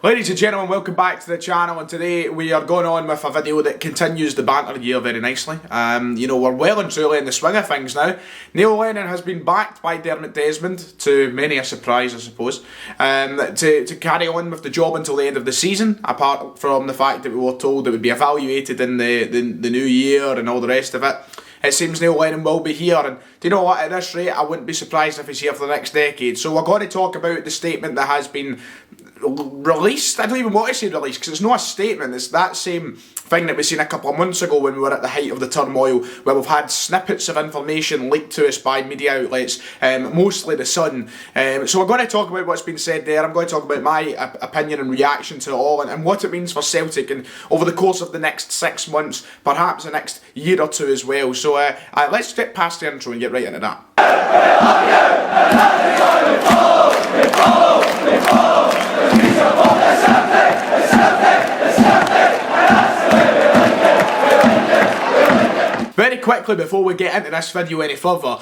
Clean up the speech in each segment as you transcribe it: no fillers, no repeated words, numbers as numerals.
Ladies and gentlemen, welcome back to the channel, and today we are going on with a video that continues the banter year very nicely. We're well and truly in the swing of things now. Neil Lennon has been backed by Dermot Desmond, to many a surprise I suppose, to carry on with the job until the end of the season, apart from the fact that we were told it would be evaluated in the new year and all the rest of it. It seems Neil Lennon will be here, and do you know what, at this rate I wouldn't be surprised if he's here for the next decade. So we're going to talk about the statement that has been released. I don't even want to say released because it's not a statement, it's that same thing that we seen a couple of months ago when we were at the height of the turmoil, where we've had snippets of information leaked to us by media outlets, mostly The Sun. So we're going to talk about what's been said there. I'm going to talk about my opinion and reaction to it all, and what it means for Celtic and over the course of the next 6 months, perhaps the next year or two as well. So let's get past the intro and get right into that. Very quickly, before we get into this video any further,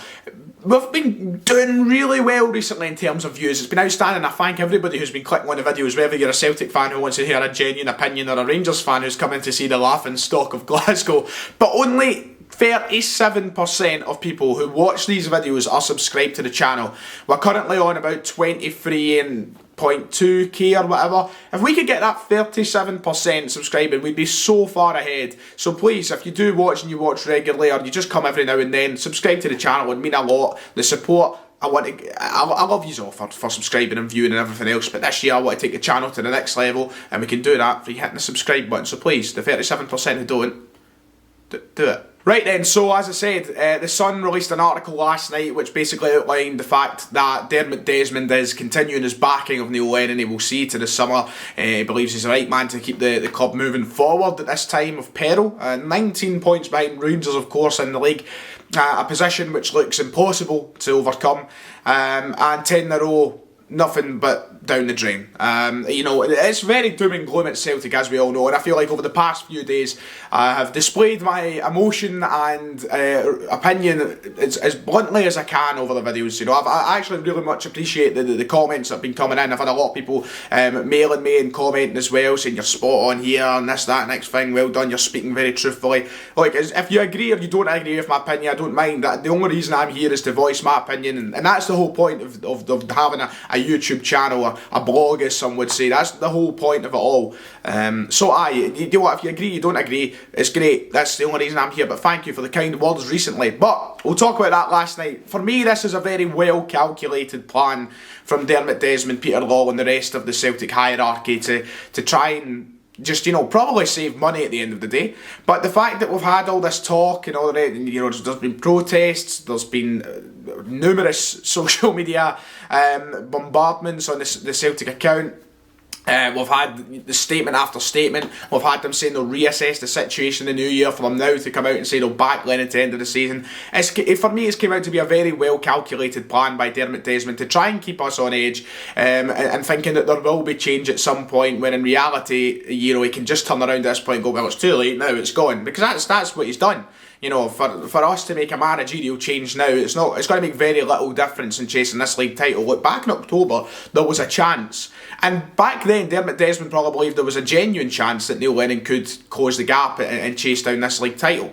we've been doing really well recently in terms of views. It's been outstanding. I thank everybody who's been clicking on the videos, whether you're a Celtic fan who wants to hear a genuine opinion or a Rangers fan who's coming to see the laughing stock of Glasgow. But only 37% of people who watch these videos are subscribed to the channel. We're currently on about 23.2k or whatever. If we could get that 37% subscribing, we'd be so far ahead. So please, if you do watch and you watch regularly, or you just come every now and then, subscribe to the channel. It would mean a lot. The support, I love you all for subscribing and viewing and everything else, but this year I want to take the channel to the next level, and we can do that for you hitting the subscribe button. So please, the 37% who don't, do it. Right then, so as I said, The Sun released an article last night which basically outlined the fact that Dermot Desmond is continuing his backing of Neil Lennon. He will see to the summer. He believes he's the right man to keep the club moving forward at this time of peril. 19 points behind Rangers, of course, in the league. A position which looks impossible to overcome. And 10 in a row, nothing but down the drain. It's very doom and gloom at Celtic, as we all know, and I feel like over the past few days I have displayed my emotion and opinion as bluntly as I can over the videos. I actually really much appreciate the comments that have been coming in. I've had a lot of people mailing me and commenting as well, saying you're spot on here and this, that, next thing, well done, you're speaking very truthfully. Like, if you agree or you don't agree with my opinion, I don't mind. The only reason I'm here is to voice my opinion, and that's the whole point of having a YouTube channel, a blog, as some would say. That's the whole point of it all. You know what, if you agree, you don't agree, it's great. That's the only reason I'm here, but thank you for the kind words recently. But we'll talk about that last night. For me, this is a very well calculated plan from Dermot Desmond, Peter Law and the rest of the Celtic hierarchy to try and just, probably save money at the end of the day. But the fact that we've had all this talk and all that, there's been protests, there's been numerous social media bombardments on the Celtic account. We've had the statement after statement. We've had them saying they'll reassess the situation in the new year, for them now to come out and say they'll back Lennon to the end of the season. For me, it's came out to be a very well calculated plan by Dermot Desmond to try and keep us on edge, and thinking that there will be change at some point, when in reality, he can just turn around at this point and go, well, it's too late now, it's gone. Because that's what he's done. For us to make a managerial change now, it's going to make very little difference in chasing this league title. Look, back in October, there was a chance. And back then, Dermot Desmond probably believed there was a genuine chance that Neil Lennon could close the gap and chase down this league title.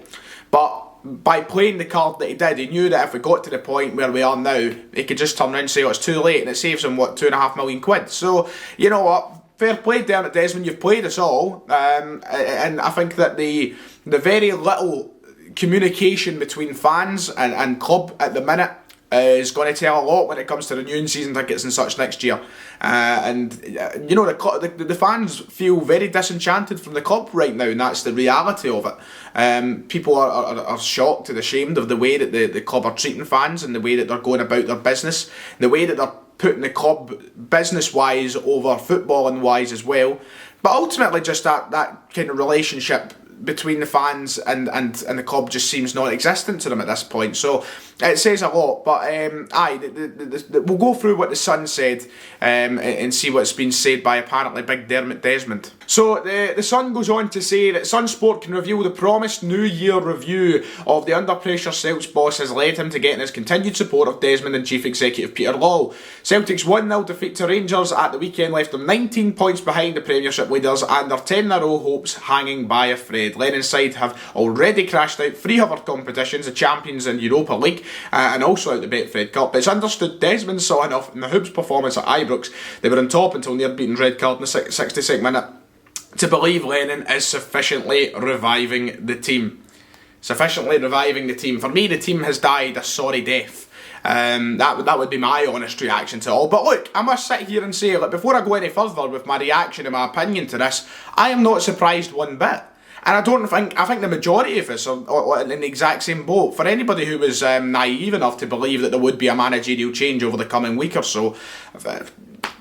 But by playing the card that he did, he knew that if we got to the point where we are now, he could just turn around and say, oh, it's too late, and it saves him, what, £2.5 million? So, you know what? Fair play, Dermot Desmond, you've played us all. And I think that the very little communication between fans and club at the minute is going to tell a lot when it comes to renewing season tickets and such next year. The fans feel very disenchanted from the club right now, and that's the reality of it. People are shocked and ashamed of the way that the club are treating fans, and the way that they're going about their business, the way that they're putting the club business-wise over footballing-wise as well. But ultimately, just that kind of relationship between the fans and the club just seems non-existent to them at this point. So it says a lot. But we'll go through what the Sun said and see what's been said by apparently Big Dermot Desmond. So the Sun goes on to say that Sun Sport can reveal the promised New Year review of the under pressure Celtic's boss has led him to getting his continued support of Desmond and Chief Executive Peter Lawwell. Celtic's 1-0 defeat to Rangers at the weekend left them 19 points behind the Premiership leaders and their 10-in-a-row hopes hanging by a thread. Lennon's side have already crashed out 3 other competitions, the Champions and Europa League, and also out the Betfred Cup. But it's understood Desmond saw enough in the Hibs performance at Ibrox. They were on top until near beaten red card in the 62nd minute to believe Lennon is sufficiently reviving the team. Sufficiently reviving the team. For me, the team has died a sorry death. That would be my honest reaction to it all. But look, I must sit here and say, like, before I go any further with my reaction and my opinion to this, I am not surprised one bit. And I think the majority of us are in the exact same boat. For anybody who was naive enough to believe that there would be a managerial change over the coming week or so,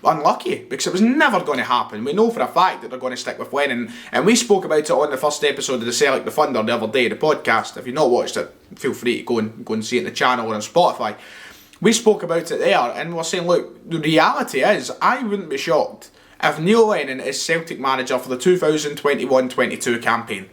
unlucky, because it was never going to happen. We know for a fact that they're going to stick with Lennon, and we spoke about it on the first episode of the Celtic the Thunder the other day, the podcast. If you've not watched it, feel free to go and see it in the channel or on Spotify. We spoke about it there, and we're saying, look, the reality is, I wouldn't be shocked if Neil Lennon is Celtic manager for the 2021-22 campaign.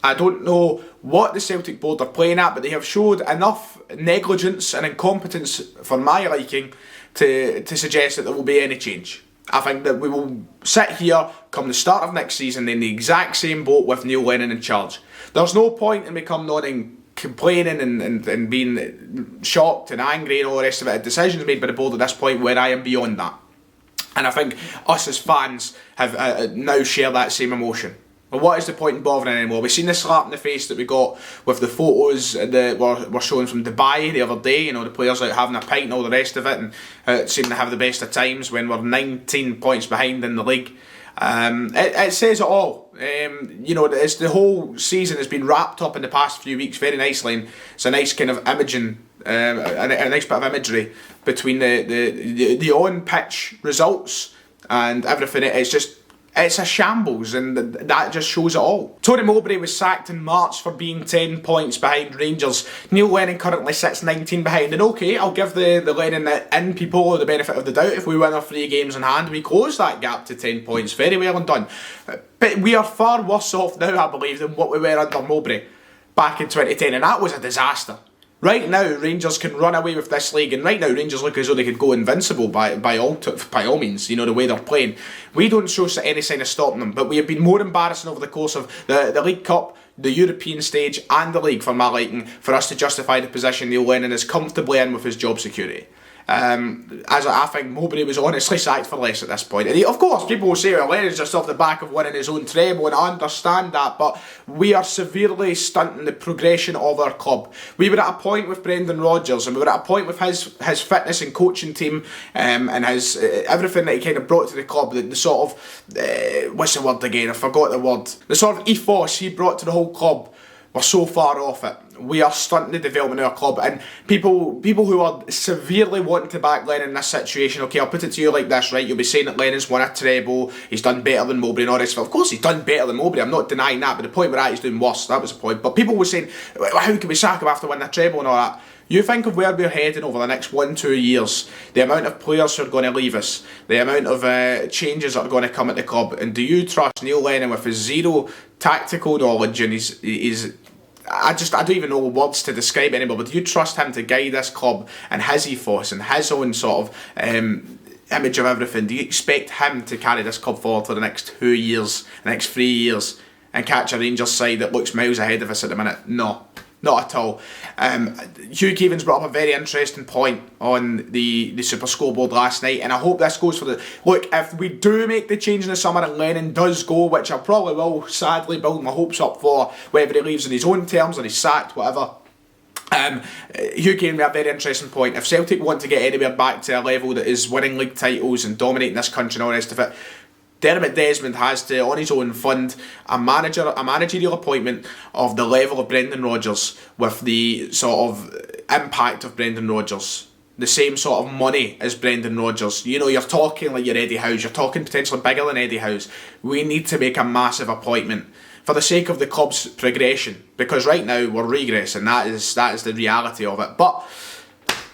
I don't know what the Celtic board are playing at, but they have showed enough negligence and incompetence for my liking to suggest that there will be any change. I think that we will sit here come the start of next season in the exact same boat with Neil Lennon in charge. There's no point in me coming on and complaining and being shocked and angry and all the rest of it at decisions made by the board at this point where I am beyond that. And I think us as fans have now share that same emotion. Well, what is the point in bothering anymore? We've seen the slap in the face that we got with the photos that were shown from Dubai the other day. You know, the players out having a pint and all the rest of it, and seem to have the best of times when we're 19 points behind in the league. It says it all. You know, it's the whole season has been wrapped up in the past few weeks very nicely, and it's a nice kind of imaging, a nice bit of imagery between the on-pitch results and everything. It's a shambles, and that just shows it all. Tony Mowbray was sacked in March for being 10 points behind Rangers. Neil Lennon currently sits 19 behind, and okay, I'll give the Lennon in people the benefit of the doubt. If we win our 3 games in hand, we close that gap to 10 points. Very well and done. But we are far worse off now, I believe, than what we were under Mowbray back in 2010, and that was a disaster. Right now, Rangers can run away with this league, and right now, Rangers look as though they could go invincible by all means, you know, the way they're playing. We don't show any sign of stopping them, but we have been more embarrassing over the course of the League Cup, the European stage, and the league, for my liking, for us to justify the position Neil Lennon is comfortably in with his job security. As I think Mowbray was honestly sacked for less at this point. And of course, people will say, well, Lennon's just off the back of winning his own treble, and I understand that, but we are severely stunting the progression of our club. We were at a point with Brendan Rodgers, and we were at a point with his fitness and coaching team, and his everything that he kind of brought to the club, the sort of, what's the word again, I forgot the word, the sort of ethos he brought to the whole club. We're so far off it. We are stunting the development of our club, and people who are severely wanting to back Lennon in this situation, okay, I'll put it to you like this, right? You'll be saying that Lennon's won a treble, he's done better than Mowbray and all this. Of course he's done better than Mowbray, I'm not denying that, but the point we're at, he's doing worse, that was the point. But people were saying, well, how can we sack him after winning a treble and all that? You think of where we're heading over the next 1-2 years, the amount of players who are going to leave us, the amount of changes that are going to come at the club, and do you trust Neil Lennon with his zero tactical knowledge and his I don't even know words to describe it anymore, but do you trust him to guide this club and his ethos and his own sort of image of everything? Do you expect him to carry this club forward for the next 2 years, the next 3 years, and catch a Rangers side that looks miles ahead of us at the minute? No. Not at all. Hugh Keevins brought up a very interesting point on the Super Scoreboard last night, and I hope this goes for the... Look, if we do make the change in the summer and Lennon does go, which I probably will sadly build my hopes up for, whether he leaves on his own terms or he's sacked, whatever, Hugh gave me a very interesting point. If Celtic want to get anywhere back to a level that is winning league titles and dominating this country and all the rest of it, Dermot Desmond has to, on his own, fund a managerial appointment of the level of Brendan Rodgers with the sort of impact of Brendan Rodgers. The same sort of money as Brendan Rodgers. You know, you're talking like you're Eddie Howe, you're talking potentially bigger than Eddie Howe. We need to make a massive appointment for the sake of the club's progression, because right now we're regressing. That is the reality of it. But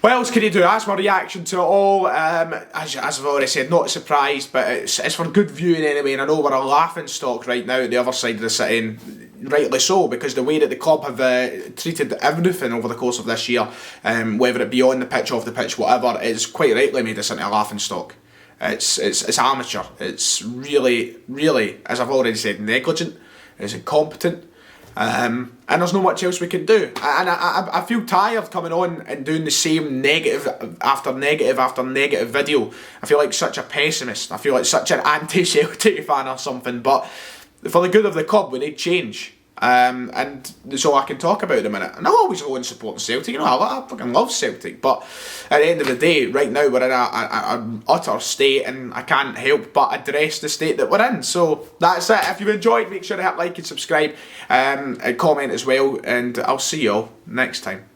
what else can you do? That's my reaction to it all. As I've already said, not surprised, but it's for good viewing anyway. And I know we're a laughing stock right now at the other side of the city, and rightly so, because the way that the club have treated everything over the course of this year, whether it be on the pitch, off the pitch, whatever, it's quite rightly made us into a laughing stock. It's amateur. It's really, as I've already said, negligent. It's incompetent. And there's not much else we can do. And I feel tired coming on and doing the same negative after negative after negative video. I feel like such a pessimist. I feel like such an anti-Celtic fan or something. But for the good of the club, we need change. And that's all I can talk about at the minute. And I'll always go and support Celtic. You know, I fucking love Celtic. But at the end of the day, right now we're in an utter state, and I can't help but address the state that we're in. So that's it. If you've enjoyed, make sure to hit like and subscribe, and comment as well. And I'll see you all next time.